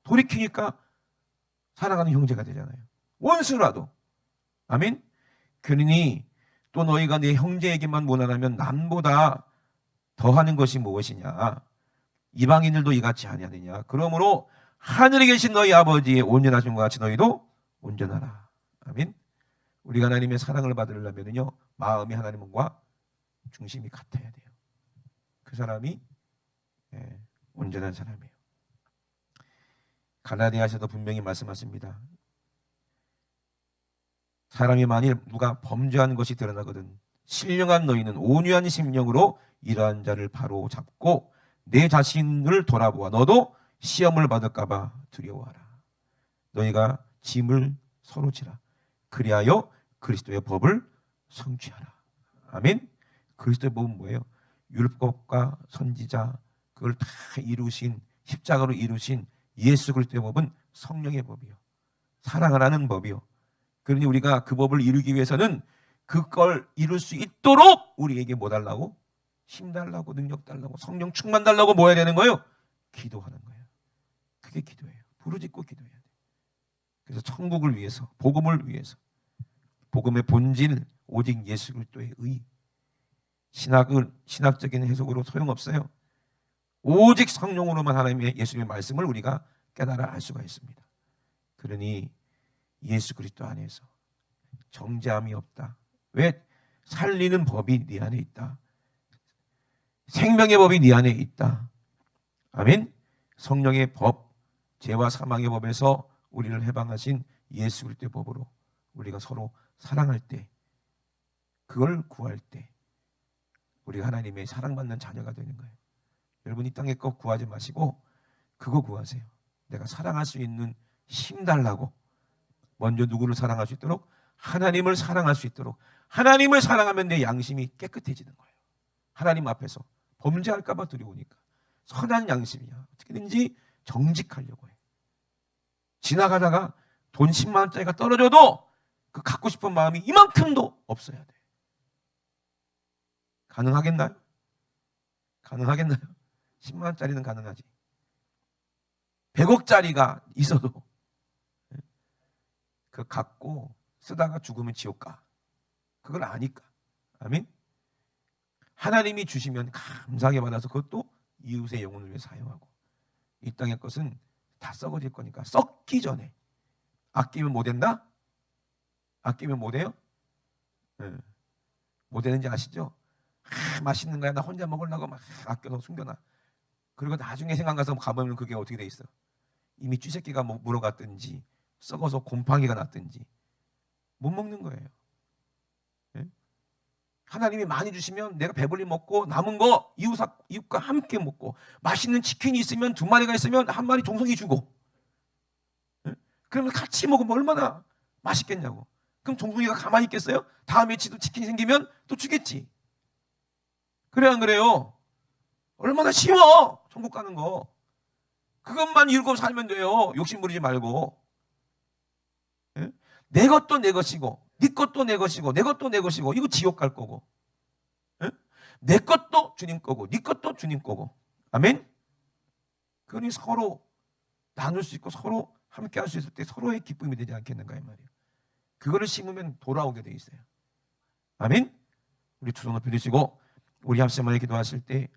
돌이키니까 사랑하는 형제가 되잖아요. 원수라도. 아멘. 그러니 또 너희가 내 형제에게만 무난하면 남보다 더하는 것이 무엇이냐? 이방인들도 이같이 아니하느냐? 그러므로 하늘에 계신 너희 아버지의 온전하심과 같이 너희도 온전하라. 아멘. 우리가 하나님의 사랑을 받으려면요, 마음이 하나님과 중심이 같아야 돼요. 그 사람이 온전한 사람이에요. 갈라디아서도 분명히 말씀하십니다. 사람이 만일 누가 범죄한 것이 드러나거든 신령한 너희는 온유한 심령으로 이러한 자를 바로 잡고 내 자신을 돌아보아 너도 시험을 받을까 봐 두려워하라. 너희가 짐을 서로 지라. 그리하여 그리스도의 법을 성취하라. 아멘. 그리스도의 법은 뭐예요? 율법과 선지자 그걸 다 이루신 십자가로 이루신 예수 그리스도의 법은 성령의 법이요. 사랑하라는 법이요. 그러니 우리가 그 법을 이루기 위해서는 그걸 이룰 수 있도록 우리에게 뭐 달라고? 힘 달라고, 능력 달라고, 성령 충만 달라고 뭐 해야 되는 거예요? 기도하는 거예요. 그게 기도예요. 부르짖고 기도해야 돼요. 그래서 천국을 위해서, 복음을 위해서, 복음의 본질 오직 예수 그리스도의 의. 신학적인 해석으로 소용없어요. 오직 성령으로만 하나님의 예수님의 말씀을 우리가 깨달아 알 수가 있습니다. 그러니 예수 그리스도 안에서 정죄함이 없다. 왜? 살리는 법이 네 안에 있다. 생명의 법이 네 안에 있다. 아멘. 성령의 법, 죄와 사망의 법에서 우리를 해방하신 예수 그리스도의 법으로 우리가 서로 사랑할 때, 그걸 구할 때 우리가 하나님의 사랑받는 자녀가 되는 거예요. 여러분 이 땅에 것 구하지 마시고 그거 구하세요. 내가 사랑할 수 있는 힘 달라고. 먼저 누구를 사랑할 수 있도록? 하나님을 사랑할 수 있도록. 하나님을 사랑하면 내 양심이 깨끗해지는 거예요. 하나님 앞에서 범죄할까 봐 두려우니까. 선한 양심이야. 어떻게든지 정직하려고 해. 지나가다가 돈 10만 원짜리가 떨어져도 그 갖고 싶은 마음이 이만큼도 없어야 돼. 가능하겠나요? 가능하겠나요? 10만 원짜리는 가능하지. 100억짜리가 있어도 그 갖고 쓰다가 죽으면 지옥 가. 그걸 아니까. 아멘. 하나님이 주시면 감사하게 받아서 그것도 이웃의 영혼을 위해 사용하고, 이 땅의 것은 다 썩어질 거니까 썩기 전에 아끼면 못 된다? 아끼면 못 해요? 못 되는지 아시죠? 맛있는 거야 나 혼자 먹으려고 막 아껴서 숨겨놔. 그리고 나중에 생각나서 가보면 그게 어떻게 돼 있어? 이미 쥐새끼가 물어갔든지 썩어서 곰팡이가 났든지 못 먹는 거예요. 예? 하나님이 많이 주시면 내가 배불리 먹고 남은 거 이웃과 함께 먹고, 맛있는 치킨이 있으면 2마리가 있으면 1마리 종성이 주고, 예? 그러면 같이 먹으면 얼마나 맛있겠냐고. 그럼 종성이가 가만히 있겠어요? 다음 며칠도 치킨이 생기면 또 주겠지. 그래 안 그래요? 얼마나 쉬워 천국 가는 거. 그것만 이루고 살면 돼요. 욕심 부리지 말고. 예? 내 것도 내 것이고 네 것도 내 것이고 내 것도 내 것이고, 이거 지옥 갈 거고. 예? 내 것도 주님 거고 네 것도 주님 거고. 아멘. 그러니 서로 나눌 수 있고 서로 함께 할 수 있을 때 서로의 기쁨이 되지 않겠는가 이 말이에요. 그거를 심으면 돌아오게 돼 있어요. 아멘. 우리 두 손 높이 드시고 우리 합심하여 기도하실 때,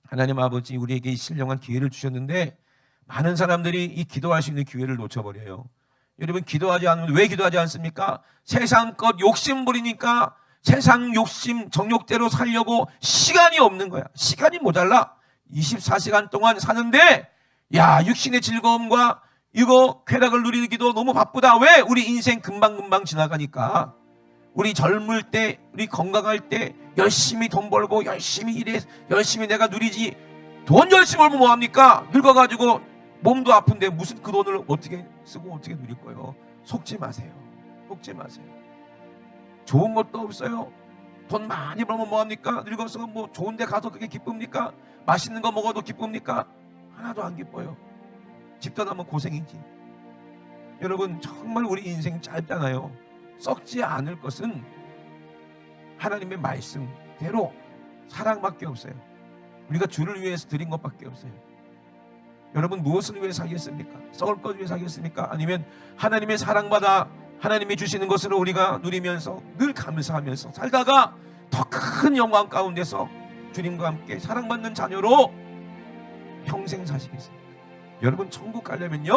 하나님 아버지 우리에게 이 신령한 기회를 주셨는데 많은 사람들이 이 기도할 수 있는 기회를 놓쳐버려요. 여러분, 기도하지 않으면 왜 기도하지 않습니까? 세상 것 욕심 부리니까, 세상 욕심 정욕대로 살려고 시간이 없는 거야. 시간이 모자라. 24시간 동안 사는데 야, 육신의 즐거움과 이거 쾌락을 누리기도 너무 바쁘다. 왜? 우리 인생 금방금방 지나가니까. 우리 젊을 때, 우리 건강할 때 열심히 돈 벌고 열심히 일해, 열심히 내가 누리지. 돈 열심히 벌면 뭐합니까? 늙어가지고 몸도 아픈데 무슨 그 돈을 어떻게 쓰고 어떻게 누릴 거예요? 속지 마세요. 속지 마세요. 좋은 것도 없어요. 돈 많이 벌면 뭐합니까? 늙어서 뭐 좋은 데 가서 그게 기쁩니까? 맛있는 거 먹어도 기쁩니까? 하나도 안 기뻐요. 집 떠나면 고생이지. 여러분, 정말 우리 인생 짧잖아요. 썩지 않을 것은 하나님의 말씀대로 사랑밖에 없어요. 우리가 주를 위해서 드린 것밖에 없어요. 여러분, 무엇을 위해 살겠습니까? 썩을 것 위해 살겠습니까? 아니면 하나님의 사랑받아 하나님이 주시는 것으로 우리가 누리면서 늘 감사하면서 살다가 더 큰 영광 가운데서 주님과 함께 사랑받는 자녀로 평생 사시겠습니까? 여러분, 천국 가려면요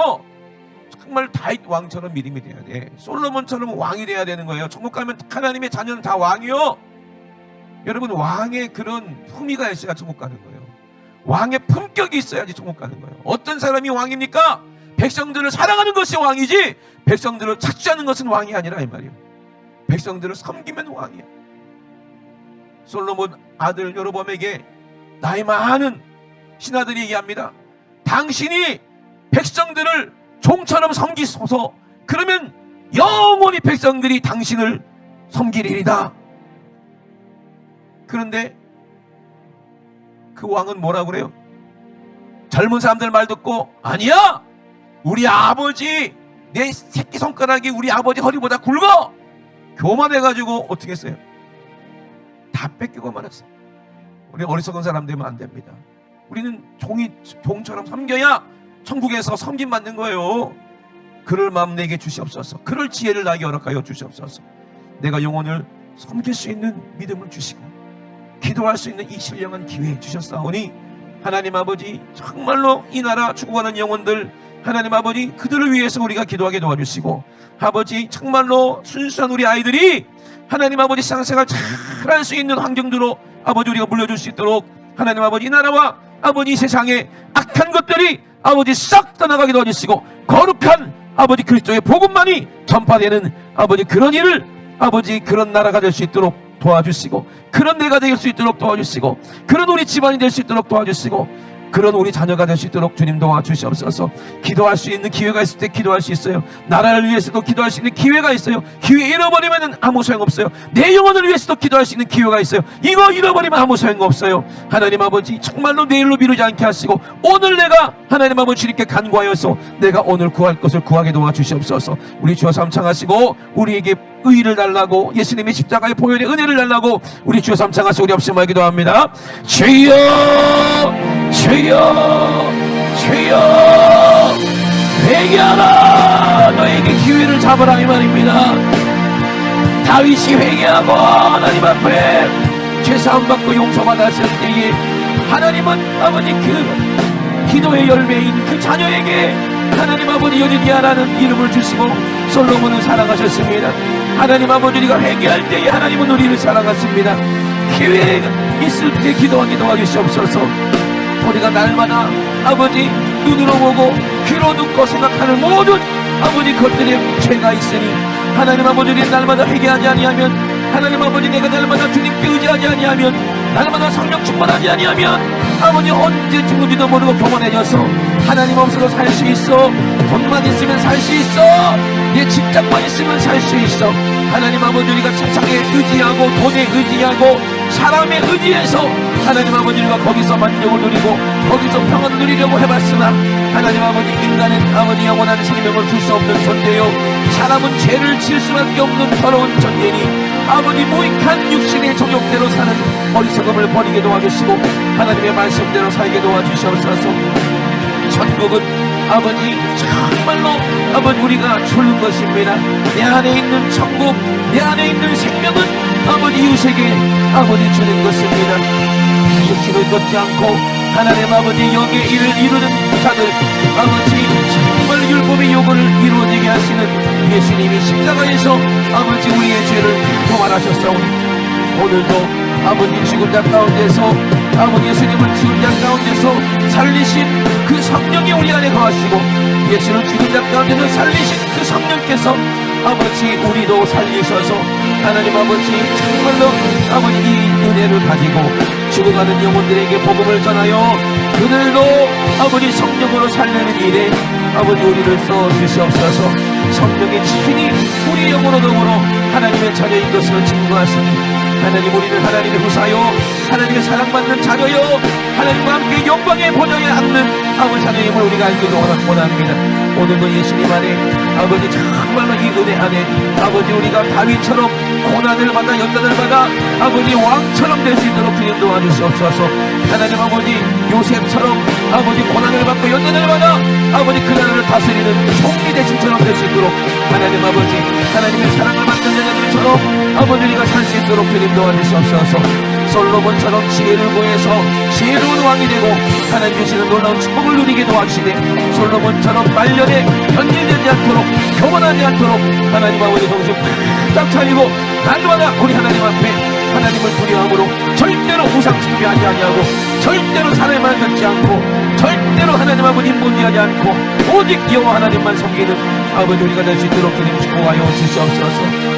정말 다윗 왕처럼 믿음이 돼야 돼. 솔로몬처럼 왕이 돼야 되는 거예요. 천국 가면 하나님의 자녀는 다 왕이요. 여러분, 왕의 그런 품위가 있어야 천국 가는 거예요. 왕의 품격이 있어야지 천국 가는 거예요. 어떤 사람이 왕입니까? 백성들을 사랑하는 것이 왕이지 백성들을 착취하는 것은 왕이 아니라 이 말이에요. 백성들을 섬기면 왕이야. 솔로몬 아들 여로보암에게 나이 많은 신하들이 얘기합니다. 당신이 백성들을 종처럼 섬기소서. 그러면 영원히 백성들이 당신을 섬기리이다. 그런데 그 왕은 뭐라고 그래요? 젊은 사람들 말 듣고 아니야, 우리 아버지 내 새끼손가락이 우리 아버지 허리보다 굵어. 교만해가지고 어떻게 했어요? 다 뺏기고 말았어요. 우리 어리석은 사람 되면 안 됩니다. 우리는 종처럼 섬겨야 천국에서 섬김 받는 거예요. 그럴 마음 내게 주시옵소서. 그럴 지혜를 나에게 허락하여 주시옵소서. 내가 영혼을 섬길 수 있는 믿음을 주시고 기도할 수 있는 이 신령한 기회 주셨사오니 하나님 아버지, 정말로 이 나라 죽어가는 영혼들 하나님 아버지, 그들을 위해서 우리가 기도하게 도와주시고, 아버지 정말로 순수한 우리 아이들이 하나님 아버지 신앙생활 잘할 수 있는 환경들로 아버지 우리가 물려줄 수 있도록 하나님 아버지 이 나라와 아버지 세상의 악한 것들이 아버지 싹 떠나가게 도와주시고, 거룩한 아버지 그리스도의 복음만이 전파되는 아버지 그런 일을 아버지 그런 나라가 될 수 있도록 도와주시고, 그런 내가 될 수 있도록 도와주시고, 그런 우리 집안이 될 수 있도록 도와주시고, 그런 우리 자녀가 될 수 있도록 주님 도와주시옵소서. 기도할 수 있는 기회가 있을 때 기도할 수 있어요. 나라를 위해서도 기도할 수 있는 기회가 있어요. 기회 잃어버리면 아무 소용없어요. 내 영혼을 위해서도 기도할 수 있는 기회가 있어요. 이거 잃어버리면 아무 소용없어요. 하나님 아버지 정말로 내일로 미루지 않게 하시고, 오늘 내가 하나님 아버지 주님께 간구하여서 내가 오늘 구할 것을 구하게 도와주시옵소서. 우리 주여 삼창하시고 우리에게 의의를 달라고, 예수님의 십자가의 보혈의 은혜를 달라고 우리 주여 삼창하시고 우리 없이 기도합니다. 주여 주여 주여 회개하라. 너에게 기회를 잡으라 이 말입니다. 다윗이 회개하고 하나님 앞에 죄사함 받고 용서받았을 때에 하나님은 아버지 그 기도의 열매인 그 자녀에게 하나님 아버지 여리디아라는 이름을 주시고 솔로몬을 사랑하셨습니다. 하나님 아버지, 우리가 회개할 때에 하나님은 우리를 사랑하십니다. 기회가 있을 때 기도하게 도와주시옵소서. 우리가 날마다 아버지 눈으로 보고 귀로 듣고 생각하는 모든 아버지 것들에 죄가 있으니 하나님 아버지 우리 날마다 회개하지 아니하면 하나님 아버지 내가 날마다 주님께 의지하지 아니하면 날마다 성령 충만하지 아니하면 아버지 언제 죽는지도 모르고 교만해져서 하나님 없어도 살 수 있어. 돈만 있으면 살 수 있어. 내 직장만 있으면 살 수 있어. 하나님 아버지 우리가 세상에 의지하고 돈에 의지하고 사람에 의지해서 하나님 아버지 우리가 거기서 만족을 누리고 거기서 평안을 누리려고 해봤으나 하나님 아버지 인간은 아버지 영원한 생명을 줄 수 없는 존재요 사람은 죄를 지을 수밖에 없는 더러운 존재니 아버지 무익한 육신의 정욕대로 사는 어리석음을 버리게 도와주시고 하나님의 말씀대로 살게 도와주시옵소서. 천국은 아버지 정말로 아버지 우리가 주는 것입니다. 내 안에 있는 천국 내 안에 있는 생명은 아버지 이웃에게 아버지 주는 것입니다. 육신을 걷지 않고 하나님 아버지 여기에 일을 이루는 자들 아버지 정말 율법의 요구를 이루어지게 하시는 예수님이 십자가에서 아버지 우리의 죄를 도말하셨사오니 오늘도 아버지 죽은 자 가운데서 아버지 예수님을 죽은 자 가운데서 살리신 그 성령이 우리 안에 거하시고 예수를 죽은 자 가운데서 살리신 그 성령께서 아버지 우리도 살리셔서 하나님 아버지 정말로 아버지 이 은혜를 가지고 죽어가는 영혼들에게 복음을 전하여 그들도 아버지 성령으로 살리는 일에 아버지 우리를 써주시옵소서. 성령의 친히 우리 영혼으로 더불어 하나님의 자녀인 것을 증거하시니 하나님 우리는 하나님의 후사요 하나님의 사랑받는 자녀요 하나님과 함께 영광의 보좌에 앉는 아버지 자녀임을 우리가 알기도 원합니다. 오늘도 예수님 안에 아버지 정말로 이 은혜 안에 아버지 우리가 다윗처럼 고난을 받아 연단을 받아 아버지 왕처럼 될 수 있도록 주님 도와주시옵소서. 하나님 아버지 요셉처럼 아버지 고난을 받고 연단을 받아 아버지 그 나라를 다스리는 총리 대신처럼 될 수 있도록 하나님 아버지 하나님의 사랑을 받는 자녀들처럼 아버지 우리가 살 수 있도록 주님 도와주시옵소서. 솔로몬처럼 지혜를 구해서 지혜로운 왕이 되고 하나님 주시는 놀라운 축복을 누리게 도와주시되 솔로몬처럼 말년에 변질되지 않도록 교만하지 않도록 하나님 아버지 정신 딱 차리고 날마다 우리 하나님 앞에 하나님을 두려움으로 절대로 우상 숭배하지 아니하고 절대로 사람의 말 듣지 않고 절대로 하나님 아버지 문제하지 않고 오직 여호와 하나님만 섬기는 아버지 우리가 될 수 있도록 주님 축복하여 주시옵소서.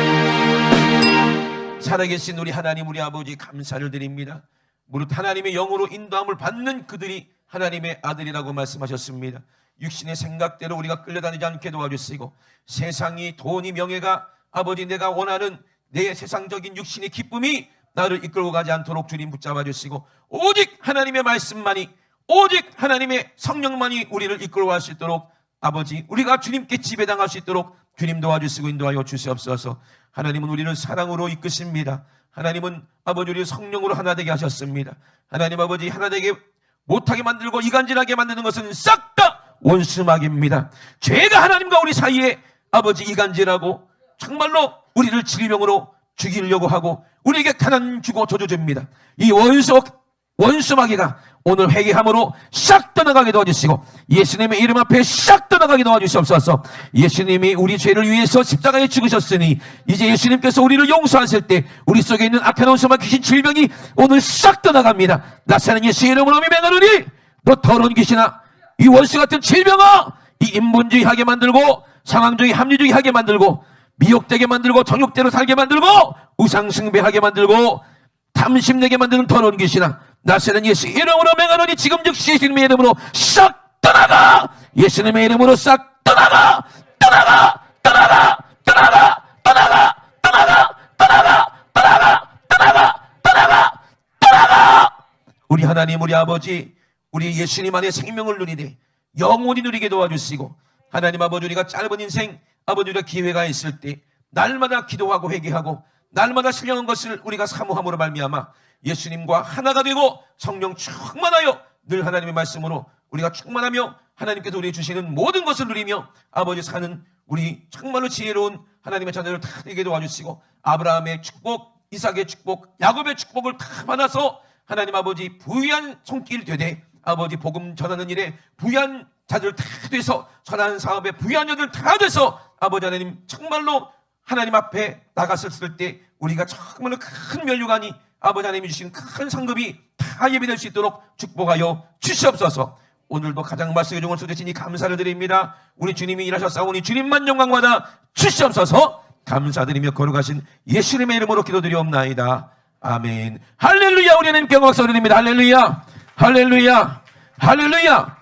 살아계신 우리 하나님 우리 아버지 감사를 드립니다. 무릇 하나님의 영으로 인도함을 받는 그들이 하나님의 아들이라고 말씀하셨습니다. 육신의 생각대로 우리가 끌려다니지 않게 도와주시고 세상이 돈이 명예가 아버지 내가 원하는 내 세상적인 육신의 기쁨이 나를 이끌고 가지 않도록 주님 붙잡아 주시고 오직 하나님의 말씀만이 오직 하나님의 성령만이 우리를 이끌고 갈 수 있도록 아버지 우리가 주님께 지배당할 수 있도록 주님 도와주시고 인도하여 주시옵소서. 하나님은 우리를 사랑으로 이끄십니다. 하나님은 아버지 우리를 성령으로 하나 되게 하셨습니다. 하나님 아버지 하나 되게 못하게 만들고 이간질하게 만드는 것은 싹 다 원수마귀입니다. 죄가 하나님과 우리 사이에 아버지 이간질하고 정말로 우리를 질병으로 죽이려고 하고 우리에게 가난 주고 저주줍니다. 이 원수마귀가 오늘 회개함으로 싹 떠나가게 도와주시고 예수님의 이름 앞에 싹 떠나가게 도와주시옵소서. 예수님이 우리 죄를 위해서 십자가에 죽으셨으니 이제 예수님께서 우리를 용서하실 때 우리 속에 있는 악한 원수마 귀신 질병이 오늘 싹 떠나갑니다. 나사는 예수의 이름으로 명하노니 너 더러운 귀신아 이 원수 같은 질병아 이 인본주의 하게 만들고 상황주의 합리주의 하게 만들고 미혹되게 만들고 정욕대로 살게 만들고 우상숭배하게 만들고 탐심내게 만드는 더러운 귀신아 나세는 예수 이름으로 명하노니 지금 즉시 예수님의 이름으로 싹 떠나가. 예수님의 이름으로 싹 떠나가. 떠나가 떠나가 떠나가 떠나가 떠나가 떠나가 떠나가 떠나가 떠나가 떠나가. 우리 하나님 우리 아버지 우리 예수님 안에 생명을 누리되 영원히 누리게 도와주시고 하나님 아버지 우리가 짧은 인생 아버지 우리가 기회가 있을 때 날마다 기도하고 회개하고 날마다 신령한 것을 우리가 사모함으로 말미암아 예수님과 하나가 되고 성령 충만하여 늘 하나님의 말씀으로 우리가 충만하며 하나님께서 우리에게 주시는 모든 것을 누리며 아버지 사는 우리 정말로 지혜로운 하나님의 자녀를 다 되게 도와주시고 아브라함의 축복, 이삭의 축복, 야곱의 축복을 다 받아서 하나님 아버지 부유한 손길 되되 아버지 복음 전하는 일에 부유한 자들 다 돼서 선한 사업에 부유한 자들 다 돼서 아버지 하나님 정말로 하나님 앞에 나갔었을 때 우리가 정말로 큰 면류관이 아버지 하나님이 주신 큰 상급이 다 다 예배될 수 있도록 축복하여 주시옵소서. 오늘도 가장 말씀의 종을 쏟으시니 감사를 드립니다. 우리 주님이 일하셨사오니 주님만 영광받아 주시옵소서. 감사드리며 거룩하신 예수님의 이름으로 기도드리옵나이다. 아멘. 할렐루야. 우리 하나님께 박수 드립니다. 할렐루야. 할렐루야. 할렐루야.